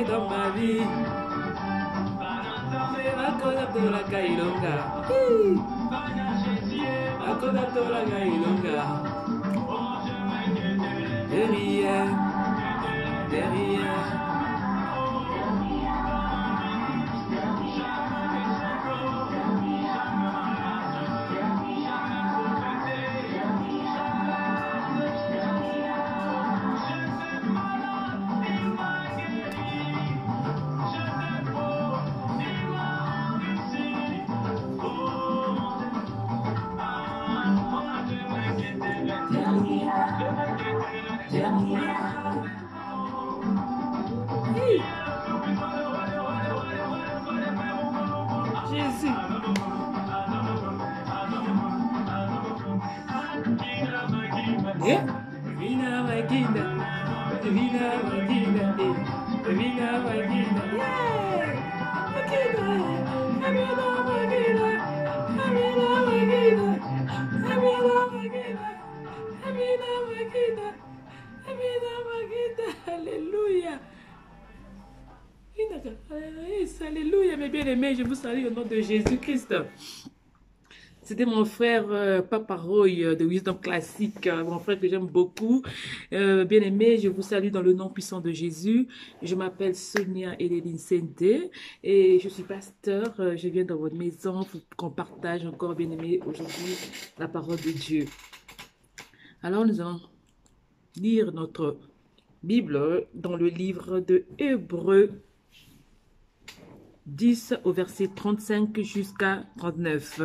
Dans ma vie, la Kailonga, la Kailonga, derrière. Jésus. Vina Magina, Vina Magina, Vina Magina, Alléluia. Alléluia, mes bien-aimés, je vous salue au nom de Jésus-Christ. C'était mon frère Papa Roy de Wisdom Classique, mon frère que j'aime beaucoup. Bien-aimé, je vous salue dans le nom puissant de Jésus. Je m'appelle Sonia Eléline Sente et je suis pasteur. Je viens dans votre maison pour qu'on partage encore, bien-aimé, aujourd'hui la parole de Dieu. Alors, nous allons lire notre Bible dans le livre de Hébreux 10 au verset 35 jusqu'à 39.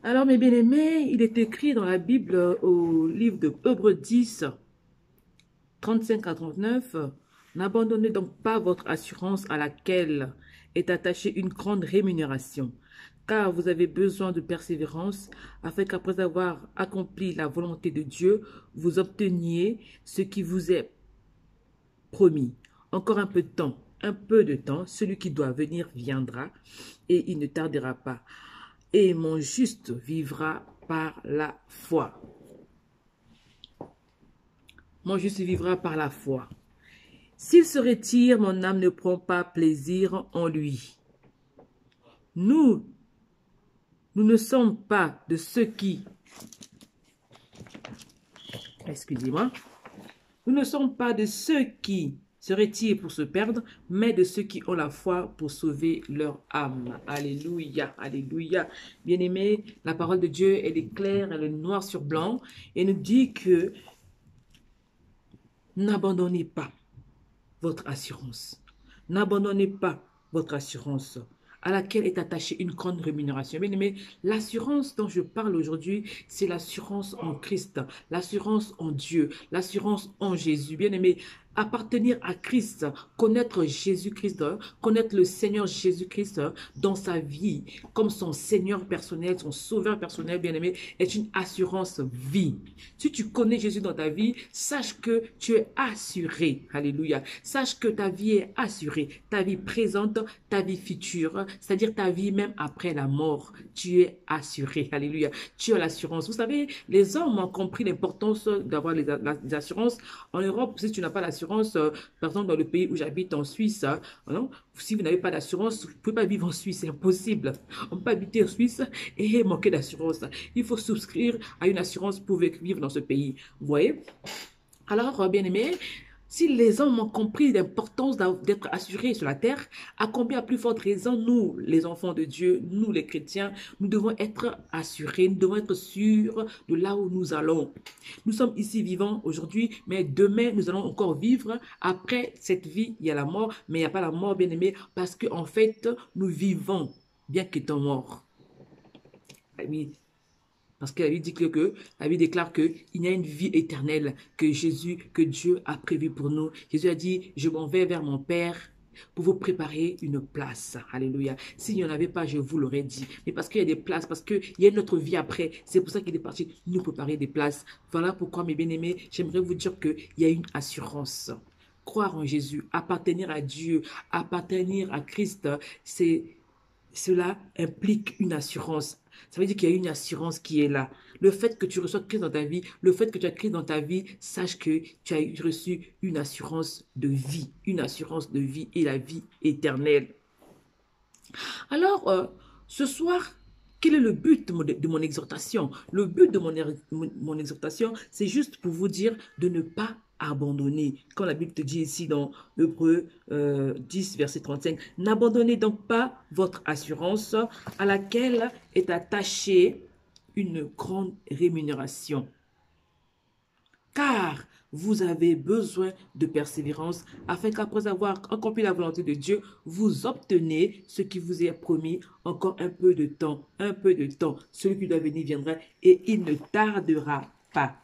Alors, mes bien-aimés, il est écrit dans la Bible au livre de Hébreux 10, 35 à 39, « N'abandonnez donc pas votre assurance à laquelle est attachée une grande rémunération, car vous avez besoin de persévérance, afin qu'après avoir accompli la volonté de Dieu, vous obteniez ce qui vous est promis. Encore un peu de temps, celui qui doit venir viendra, et il ne tardera pas. Et mon juste vivra par la foi. » Mon juste vivra par la foi. « S'il se retire, mon âme ne prend pas plaisir en lui. » Nous ne sommes pas de ceux qui... Excusez-moi. Nous ne sommes pas de ceux qui se retirent pour se perdre, mais de ceux qui ont la foi pour sauver leur âme. Alléluia, alléluia. Bien-aimés, la parole de Dieu, elle est claire, elle est noire sur blanc, et nous dit que n'abandonnez pas votre assurance. N'abandonnez pas votre assurance à laquelle est attachée une grande rémunération. Bien aimé, l'assurance dont je parle aujourd'hui, c'est l'assurance en Christ, l'assurance en Dieu, l'assurance en Jésus. Bien aimé, appartenir à Christ, connaître Jésus-Christ, connaître le Seigneur Jésus-Christ dans sa vie, comme son Seigneur personnel, son Sauveur personnel, bien-aimé, est une assurance vie. Si tu connais Jésus dans ta vie, sache que tu es assuré. Alléluia. Sache que ta vie est assurée. Ta vie présente, ta vie future, c'est-à-dire ta vie même après la mort. Tu es assuré. Alléluia. Tu as l'assurance. Vous savez, les hommes ont compris l'importance d'avoir les assurances. En Europe, si tu n'as pas l'assurance, par exemple, dans le pays où j'habite, en Suisse, non? Si vous n'avez pas d'assurance, vous ne pouvez pas vivre en Suisse, c'est impossible. On ne peut pas habiter en Suisse et manquer d'assurance. Il faut souscrire à une assurance pour vivre dans ce pays. Vous voyez? Alors, bien aimé, si les hommes ont compris l'importance d'être assurés sur la terre, à combien plus forte raison, nous, les enfants de Dieu, nous, les chrétiens, nous devons être assurés, nous devons être sûrs de là où nous allons. Nous sommes ici vivants aujourd'hui, mais demain, nous allons encore vivre. Après cette vie, il y a la mort, mais il n'y a pas la mort, bien aimé, parce qu'en fait, nous vivons, bien qu'étant morts. Oui. Parce que la Bible déclare qu'il y a une vie éternelle que Dieu a prévue pour nous. Jésus a dit, je m'en vais vers mon Père pour vous préparer une place. Alléluia. S'il n'y en avait pas, je vous l'aurais dit. Mais parce qu'il y a des places, parce qu'il y a une autre vie après, c'est pour ça qu'il est parti nous préparer des places. Voilà pourquoi, mes bien-aimés, j'aimerais vous dire qu'il y a une assurance. Croire en Jésus, appartenir à Dieu, appartenir à Christ, cela implique une assurance. Ça veut dire qu'il y a une assurance qui est là. Le fait que tu reçois Christ dans ta vie, le fait que tu as Christ dans ta vie, sache que tu as reçu une assurance de vie et la vie éternelle. Alors, ce soir, quel est le but de mon exhortation? Le but de mon exhortation, c'est juste pour vous dire de ne pas abandonner. Quand la Bible te dit ici dans Hébreux 10, verset 35, « N'abandonnez donc pas votre assurance à laquelle est attachée une grande rémunération. Car vous avez besoin de persévérance afin qu'après avoir accompli la volonté de Dieu, vous obtenez ce qui vous est promis encore un peu de temps. Un peu de temps. Celui qui doit venir viendra et il ne tardera pas.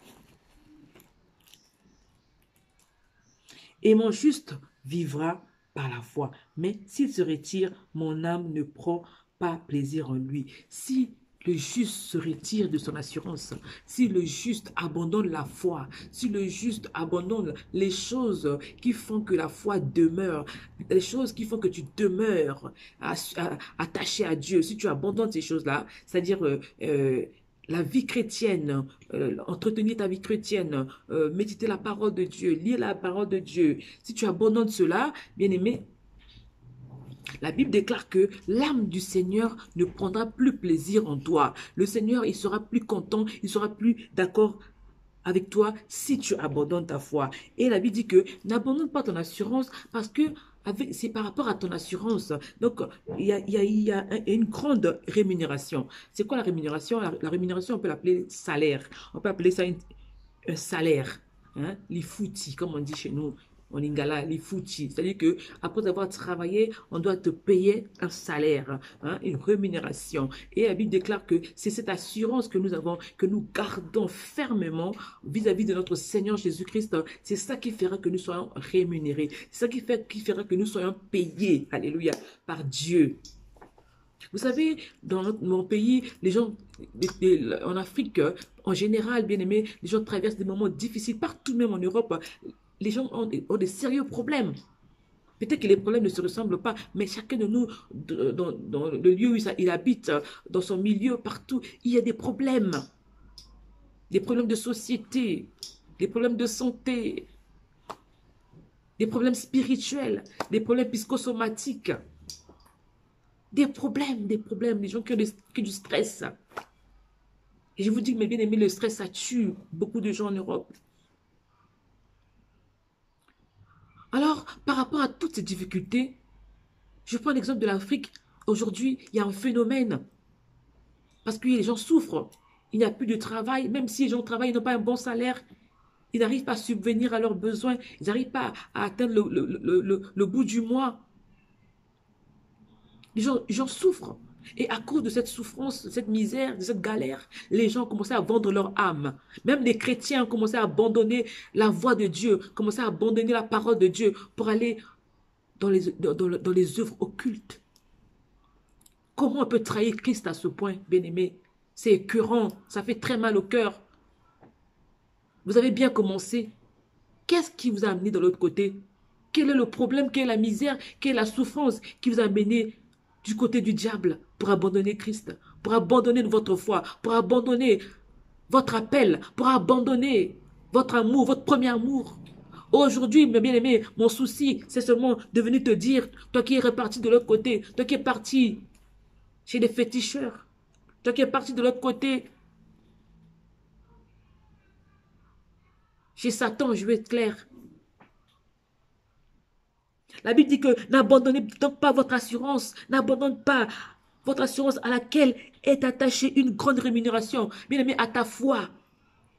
Et mon juste vivra par la foi. Mais s'il se retire, mon âme ne prend pas plaisir en lui. » Si le juste se retire de son assurance, si le juste abandonne la foi, si le juste abandonne les choses qui font que la foi demeure, les choses qui font que tu demeures attaché à Dieu, si tu abandonnes ces choses-là, c'est-à-dire la vie chrétienne, entretenir ta vie chrétienne, méditer la parole de Dieu, lire la parole de Dieu, si tu abandonnes cela, bien aimé, la Bible déclare que l'âme du Seigneur ne prendra plus plaisir en toi. Le Seigneur, il sera plus content, il sera plus d'accord avec toi si tu abandonnes ta foi. Et la Bible dit que n'abandonne pas ton assurance parce que c'est par rapport à ton assurance. Donc, il y a une grande rémunération. C'est quoi la rémunération? La rémunération, on peut l'appeler salaire. On peut appeler ça un salaire. Hein? Lifouti, comme on dit chez nous. En lingala, lifouti. C'est-à-dire que après avoir travaillé, on doit te payer un salaire, hein, une rémunération. Et la Bible déclare que c'est cette assurance que nous avons, que nous gardons fermement vis-à-vis de notre Seigneur Jésus-Christ. C'est ça qui fera que nous soyons rémunérés. C'est ça qui fera que nous soyons payés, alléluia, par Dieu. Vous savez, dans mon pays, les gens, en Afrique, en général, bien aimés, les gens traversent des moments difficiles, partout même en Europe. Les gens ont de sérieux problèmes. Peut-être que les problèmes ne se ressemblent pas, mais chacun de nous, dans le lieu où il habite, dans son milieu, partout, il y a des problèmes. Des problèmes de société, des problèmes de santé, des problèmes spirituels, des problèmes psychosomatiques. Des problèmes, des gens qui ont du stress. Et je vous dis, mes bien-aimés, le stress, ça tue beaucoup de gens en Europe. Alors, par rapport à toutes ces difficultés, je prends l'exemple de l'Afrique. Aujourd'hui, il y a un phénomène. Parce que les gens souffrent. Il n'y a plus de travail. Même si les gens travaillent, ils n'ont pas un bon salaire. Ils n'arrivent pas à subvenir à leurs besoins. Ils n'arrivent pas à atteindre le bout du mois. Les gens souffrent. Et à cause de cette souffrance, de cette misère, de cette galère, les gens ont commencé à vendre leur âme. Même les chrétiens ont commencé à abandonner la voix de Dieu, commencé à abandonner la parole de Dieu pour aller dans les œuvres occultes. Comment on peut trahir Christ à ce point, bien-aimé? C'est écœurant, ça fait très mal au cœur. Vous avez bien commencé. Qu'est-ce qui vous a amené de l'autre côté? Quel est le problème? Quelle est la misère? Quelle est la souffrance qui vous a amené du côté du diable pour abandonner Christ, pour abandonner votre foi, pour abandonner votre appel, pour abandonner votre amour, votre premier amour? Aujourd'hui, mes bien-aimés, mon souci, c'est seulement de venir te dire, toi qui es reparti de l'autre côté, toi qui es parti chez les féticheurs, toi qui es parti de l'autre côté, chez Satan, je vais être clair. La Bible dit que n'abandonnez donc pas votre assurance, n'abandonne pas votre assurance à laquelle est attachée une grande rémunération. Bien aimé, à ta foi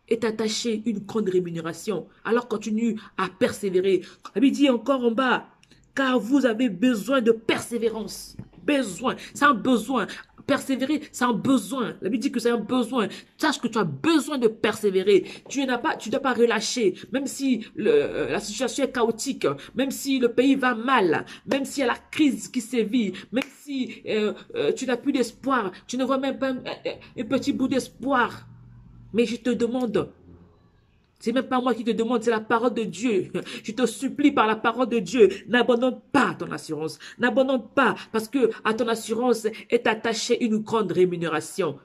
est attachée une grande rémunération. Alors continue à persévérer. La Bible dit encore en bas, car vous avez besoin de persévérance. Besoin, c'est un besoin. persévérer, c'est un besoin. La Bible dit que c'est un besoin. Sache que tu as besoin de persévérer. Tu ne dois pas relâcher. Même si la situation est chaotique, même si le pays va mal, même s'il y a la crise qui sévit, même si tu n'as plus d'espoir, tu ne vois même pas un petit bout d'espoir. Mais je te demande, c'est même pas moi qui te demande, c'est la parole de Dieu. Je te supplie par la parole de Dieu, n'abandonne pas ton assurance. N'abandonne pas, parce que à ton assurance est attachée une grande rémunération.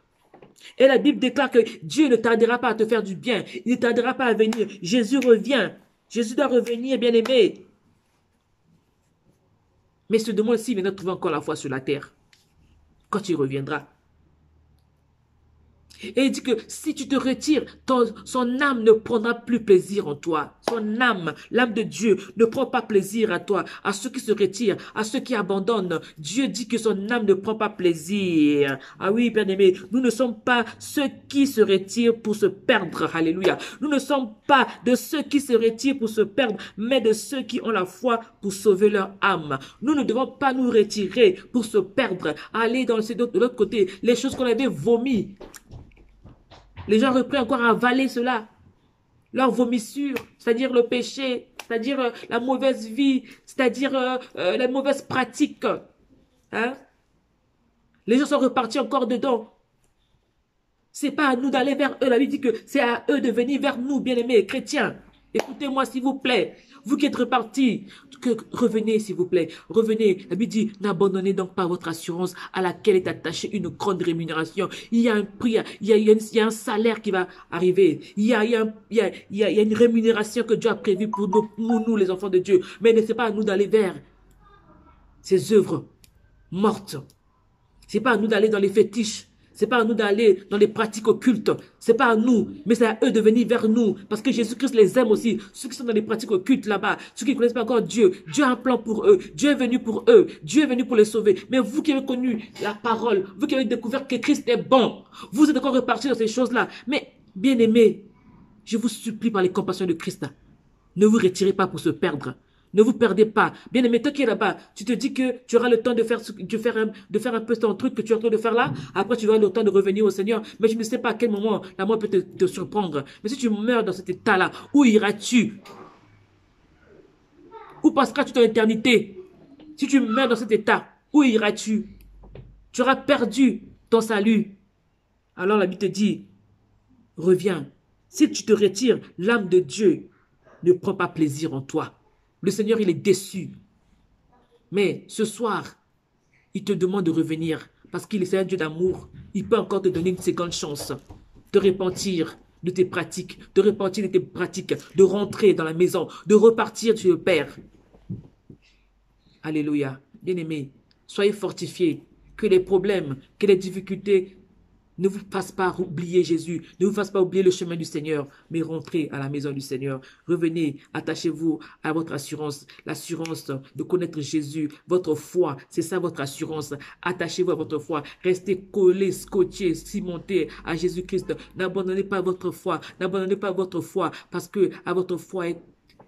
Et la Bible déclare que Dieu ne tardera pas à te faire du bien. Il ne tardera pas à venir. Jésus revient. Jésus doit revenir, bien-aimé. Mais se demande s'il viendra trouver encore la foi sur la terre. Quand il reviendra. Et il dit que si tu te retires, son âme ne prendra plus plaisir en toi. Son âme, l'âme de Dieu, ne prend pas plaisir à toi, à ceux qui se retirent, à ceux qui abandonnent. Dieu dit que son âme ne prend pas plaisir. Ah oui, bien-aimé, nous ne sommes pas ceux qui se retirent pour se perdre. Alléluia. Nous ne sommes pas de ceux qui se retirent pour se perdre, mais de ceux qui ont la foi pour sauver leur âme. Nous ne devons pas nous retirer pour se perdre, aller de l'autre côté. Les choses qu'on avait vomies. Les gens reprennent encore à avaler cela. Leur vomissure, c'est-à-dire le péché, c'est-à-dire la mauvaise vie, c'est-à-dire les mauvaises pratiques. Hein? Les gens sont repartis encore dedans. C'est pas à nous d'aller vers eux. La Bible dit que c'est à eux de venir vers nous, bien-aimés chrétiens. Écoutez-moi, s'il vous plaît. Vous qui êtes repartis, revenez, s'il vous plaît. Revenez. La Bible dit, n'abandonnez donc pas votre assurance à laquelle est attachée une grande rémunération. Il y a un prix, il y a un salaire qui va arriver. Il y a une rémunération que Dieu a prévue pour nous, les enfants de Dieu. Mais ce n'est pas à nous d'aller vers ces œuvres mortes. Ce n'est pas à nous d'aller dans les fétiches. C'est pas à nous d'aller dans les pratiques occultes. C'est pas à nous, mais c'est à eux de venir vers nous. Parce que Jésus-Christ les aime aussi. Ceux qui sont dans les pratiques occultes là-bas, ceux qui ne connaissent pas encore Dieu, Dieu a un plan pour eux. Dieu est venu pour eux. Dieu est venu pour les sauver. Mais vous qui avez connu la parole, vous qui avez découvert que Christ est bon, vous êtes encore repartis dans ces choses-là. Mais, bien-aimés, je vous supplie par les compassions de Christ, ne vous retirez pas pour se perdre. Ne vous perdez pas. Bien aimé, toi qui es là-bas, tu te dis que tu auras le temps de faire un peu ton truc que tu es en train de faire là. Après, tu auras le temps de revenir au Seigneur. Mais je ne sais pas à quel moment la mort peut te surprendre. Mais si tu meurs dans cet état-là, où iras-tu? Où passeras-tu ton éternité? Si tu meurs dans cet état, où iras-tu? Tu auras perdu ton salut. Alors la Bible te dit, reviens. Si tu te retires, l'âme de Dieu ne prend pas plaisir en toi. Le Seigneur, il est déçu. Mais ce soir, il te demande de revenir parce qu'il est un Dieu d'amour. Il peut encore te donner une seconde chance de repentir de tes pratiques, de rentrer dans la maison, de repartir chez le Père. Alléluia. Bien-aimés, soyez fortifiés. Que les problèmes, que les difficultés ne vous fassent pas oublier Jésus, ne vous fassent pas oublier le chemin du Seigneur, mais rentrez à la maison du Seigneur. Revenez, attachez-vous à votre assurance, l'assurance de connaître Jésus, votre foi, c'est ça votre assurance. Attachez-vous à votre foi, restez collés, scotchés, cimentés à Jésus-Christ. N'abandonnez pas votre foi, parce que à votre foi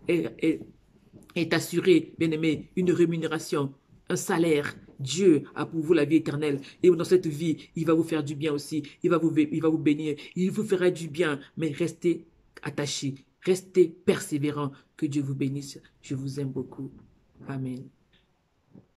est assurée, bien-aimé, une rémunération, un salaire. Dieu a pour vous la vie éternelle. Et dans cette vie, il va vous faire du bien aussi. Il va vous bénir. Il vous fera du bien. Mais restez attachés. Restez persévérants. Que Dieu vous bénisse. Je vous aime beaucoup. Amen.